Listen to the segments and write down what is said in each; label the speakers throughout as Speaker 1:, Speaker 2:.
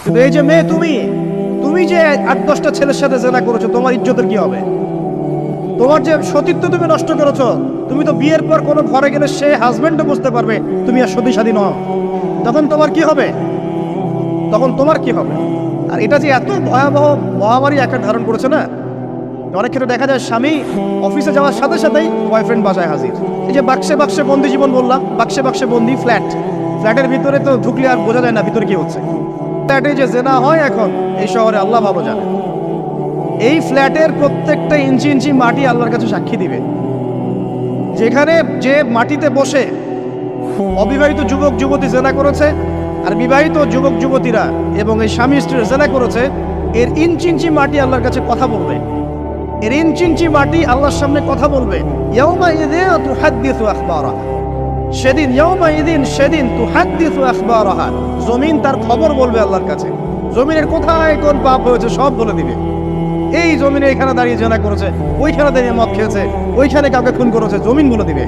Speaker 1: কিন্তু এই যে মেয়ে, তুমি যে 8-10টা ছেলের সাথে জেনা করেছো, তোমার ইজ্জতের কি হবে? তোমার যে সতীত্ব তুমি নষ্ট করেছো। তুমি তো বিয়ের পর কোনো ঘরে গেলে সে হাজবেন্ডও বুঝতে পারবে তুমি আর সতী সাদী নও। তখন তোমার কি হবে? আর এটা যে এত ভয়াবহ মহামারী আকার ধারণ করেছে না, অনেক ক্ষেত্রে দেখা যায় স্বামী অফিসে যাওয়ার সাথে সাথেই বয়ফ্রেন্ড বাসায় হাজির। এই যে বাক্সে বাক্সে বন্দি জীবন বললাম, বাক্সে বন্দি ফ্ল্যাটের ভিতরে তো ঢুকলে আর বোঝা যায় না ভিতরে কি হচ্ছে। ফ্ল্যাটে যে জেনা হয় এখন এই শহরে আল্লাহ ভালো জানে। এই ফ্ল্যাটের প্রত্যেকটা ইঞ্চি ইঞ্চি মাটি আল্লাহর কাছে সাক্ষী দিবে। যেখানে যে মাটিতে বসে অবিবাহিত যুবক যুবতী জেনা করেছে আর বিবাহিত যুবক যুবতীরা এবং এই স্বামী স্ত্রীর জেনা করেছে, এর ইঞ্চি ইঞ্চি মাটি আল্লাহর কাছে কথা বলবে। এর ইঞ্চি ইঞ্চি মাটি আল্লাহর সামনে কথা বলবে। সেদিন তুহাদ্দিসু আখবারাহা, জমিন তার খবর বলবে আল্লাহর কাছে। জমিনের কোথায় কোন পাপ হয়েছে সব বলে দিবে। এই জমিনে এখানে দাঁড়িয়ে জেনা করেছে, ওইখানে দাঁড়িয়ে মদ খেয়েছে, ওইখানে কাউকে খুন করেছে, জমিন বলে দিবে।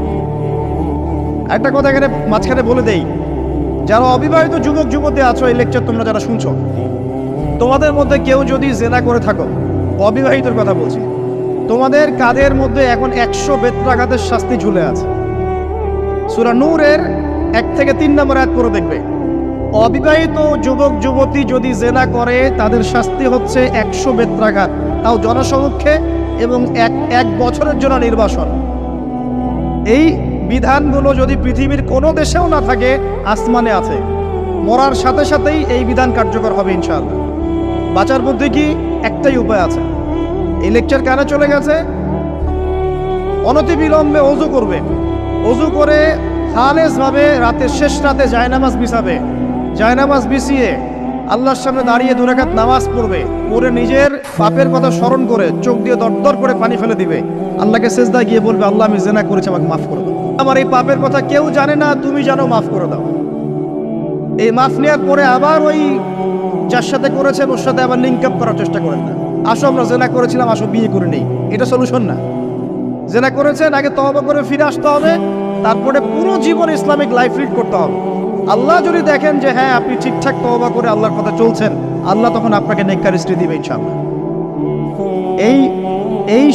Speaker 1: একটা কথা এখানে মাঝখানে বলে দেই, যারা অবিবাহিত যুবক যুবতী আছো, এই লেকচার তোমরা যারা শুনছো, তোমাদের মধ্যে কেউ যদি জেনা করে থাকো, অবিবাহিতর কথা বলছি, তোমাদের কাঁধের মধ্যে এখন 100 বেত্রাঘাতের শাস্তি ঝুলে আছে। সূরা নূরের 1 থেকে 3 নম্বর আয়াত পড়ে দেখবে, অবিবাহিত যুবক যুবতী যদি জেনা করে তাদের শাস্তি হচ্ছে 100 বেত্রাঘাত, তাও জনসমক্ষে, এবং এক বছরের জন্য নির্বাসন। এই বিধানগুলো যদি পৃথিবীর কোনো দেশেও না থাকে, আসমানে আছে। মরার সাথে সাথেই এই বিধান কার্যকর হবে ইনশাআল্লাহ। বাঁচার বুদ্ধি কি? একটাই উপায় আছে। এই লেকচার কানে চলে গেছে, অনতিবিলম্বে ওযু করবে। ওযু করে খালেসভাবে রাতের শেষ রাতে জায়নামাজ বিছাবে। জায়নামাজ বিছিয়ে আল্লাহর সামনে দাঁড়িয়ে 2 রাকাত নামাজ পড়বে। পড়ে নিজের পাপের কথা স্মরণ করে চোখ দিয়ে দরদর করে পানি ফেলে দিবে। আল্লাহকে সিজদায় গিয়ে বলবে, আল্লাহ আমি জেনা করেছি, আমাকে মাফ করে দাও। আমার এই পাপের কথা কেউ জানে না, তুমি জানো, মাফ করে দাও। এই মাফ নেওয়ার পরে আবার ওই যার সাথে করেছেন ওর সাথে আবার লিঙ্ক আপ করার চেষ্টা করেন না। আসো আমরা জেনা করেছিলাম, আসো বিয়ে করে নেই, এটা সলিউশন না। জেনা করেছেন, আগে তওবা করে ফিরে আসতে হবে, তারপরে পুরো জীবন ইসলামিক লাইফ লিড করতে হবে। আল্লাহ যদি দেখেন যে হ্যাঁ আপনি ঠিকঠাক তওবা করে আল্লাহর কথা চলছেন, আল্লাহ তখন আপনাকে নেককার স্ত্রী দিবে ইনশাআল্লাহ। এই এই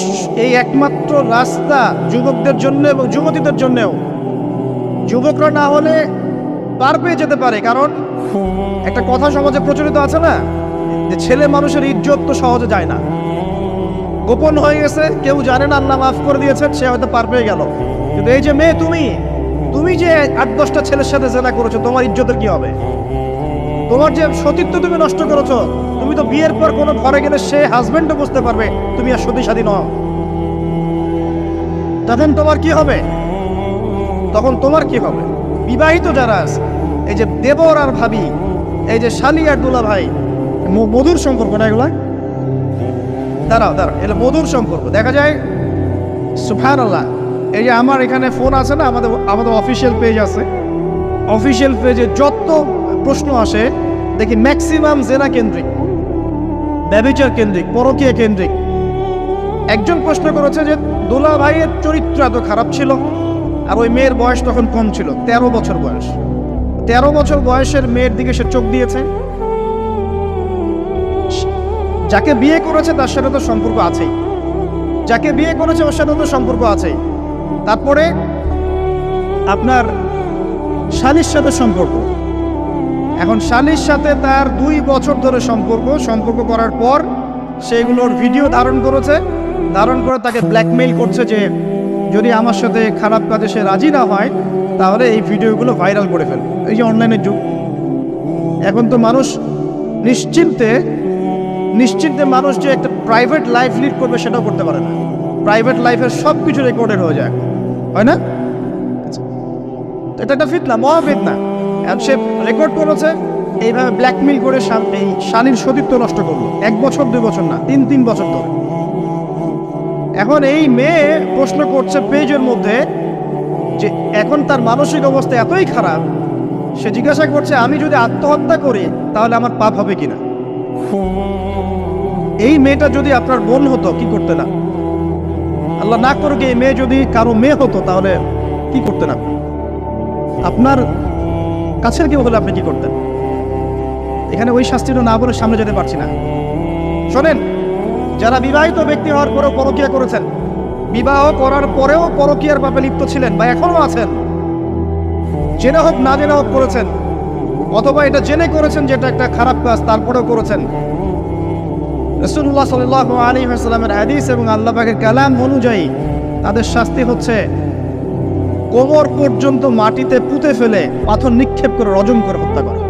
Speaker 1: এই একমাত্র রাস্তা যুবকদের জন্য এবং যুবতীদের জন্যও। যুবকরা না হলে পার পেয়ে যেতে পারে, কারণ একটা কথা সমাজে প্রচলিত আছে না, যে ছেলে মানুষের ইজ্জত তো সহজে যায় না, গোপন হয়ে গেছে, কেউ জানে না, আল্লাহ মাফ করে দিয়েছেন, সে হয়তো পার পেয়ে গেল। কিন্তু এই যে মেয়ে, তুমি যে 8-10টা ছেলের সাথে জেনা করেছো, তোমার ইজ্জতের কি হবে? তোমার যে সতীত্ব তুমি নষ্ট করেছো। তুমি তো বিয়ের পর কোনো ঘরে গেলে সে হাজবেন্ডও বুঝতে পারবে তুমি আর সতী সাদী নও। তখন তোমার কি হবে? বিবাহিত যারা আছে, এই যে দেবর আর ভাবি, এই যে শালি আর দুলা ভাই, মধুর সম্পর্ক না এগুলা? দাঁড়াও, এগুলো মধুর সম্পর্ক। দেখা যায় সুবহানাল্লাহ, এই যে আমার এখানে ফোন আছে না, আমাদের অফিসিয়াল পেজ আছে, অফিসিয়াল পেজে যত প্রশ্ন আসে দেখি ম্যাক্সিমাম জেনা কেন্দ্রিক, ব্যভিচার কেন্দ্রিক, পরকীয়া কেন্দ্রিক। একজন প্রশ্ন করেছে যে দুলা ভাইয়ের চরিত্র এত খারাপ ছিল, আর ওই মেয়ের বয়স তখন কম ছিল, 13 বছর বয়স। 13 বছর বয়সের মেয়ের দিকে সে চোখ দিয়েছে। যাকে বিয়ে করেছে তার সাথে তো সম্পর্ক আছেই, যাকে বিয়ে করেছে ওর সাথে তো সম্পর্ক আছেই। তারপরে আপনার শালীর সাথে সম্পর্ক। এখন শালীর সাথে তার 2 বছর ধরে সম্পর্ক করার পর সেগুলোর ভিডিও ধারণ করে তাকে ব্ল্যাকমেইল করছে যে যদি আমার সাথে খারাপ কাজে সে রাজি না হয় তাহলে এই ভিডিওগুলো ভাইরাল করে ফেলবে। এই যে অনলাইনের যুগ, এখন তো মানুষ নিশ্চিন্তে মানুষ যে একটা প্রাইভেট লাইফ লিড করবে সেটাও করতে পারে না। প্রাইভেট লাইফের সব কিছু রেকর্ডেড হয়ে যায়, হয় না? এটা একটা ফিতনা, মহা ফিতনা। এখন সে রেকর্ড করেছে, এইভাবে ব্ল্যাকমেইল করে এই শালীর সতীত্ব নষ্ট করলো। 1 বছর 2 বছর না, 3 বছর ধরে। এখন এই মেয়ে প্রশ্ন করছে পেজের মধ্যে যে এখন তার মানসিক অবস্থা এতই খারাপ, সে জিজ্ঞাসা করছে আমি যদি আত্মহত্যা করি তাহলে আমার পাপ হবে কিনা। এই মেয়েটা যদি আপনার বোন হতো কি করতে না? আল্লাহ না করুক, এই মেয়ে যদি কারো মেয়ে হতো তাহলে কি করতেন আপনি? আপনার কাছের কেউ হলে আপনি কি করতেন? এখানে ওই শাস্তিটা না বলে সামনে যেতে পারছি না। শোনেন, যারা বিবাহিত ব্যক্তি হওয়ার পরেও পরকীয়া করেছেন, বিবাহ করার পরেও পরকীয়ার পাপে লিপ্ত ছিলেন বা এখনো আছেন, জেনে হোক না জেনে হোক করেছেন, অথবা এটা জেনে করেছেন যেটা একটা খারাপ কাজ তারপরেও করেছেন, রাসূলুল্লাহ সাল্লাল্লাহু আলাইহি ওয়াসাল্লামের হাদিস এবং আল্লাহ পাকের কালাম অনুযায়ী তাদের শাস্তি হচ্ছে কোমর পর্যন্ত মাটিতে পুঁতে ফেলে পাথর নিক্ষেপ করে রজম করে হত্যা করা।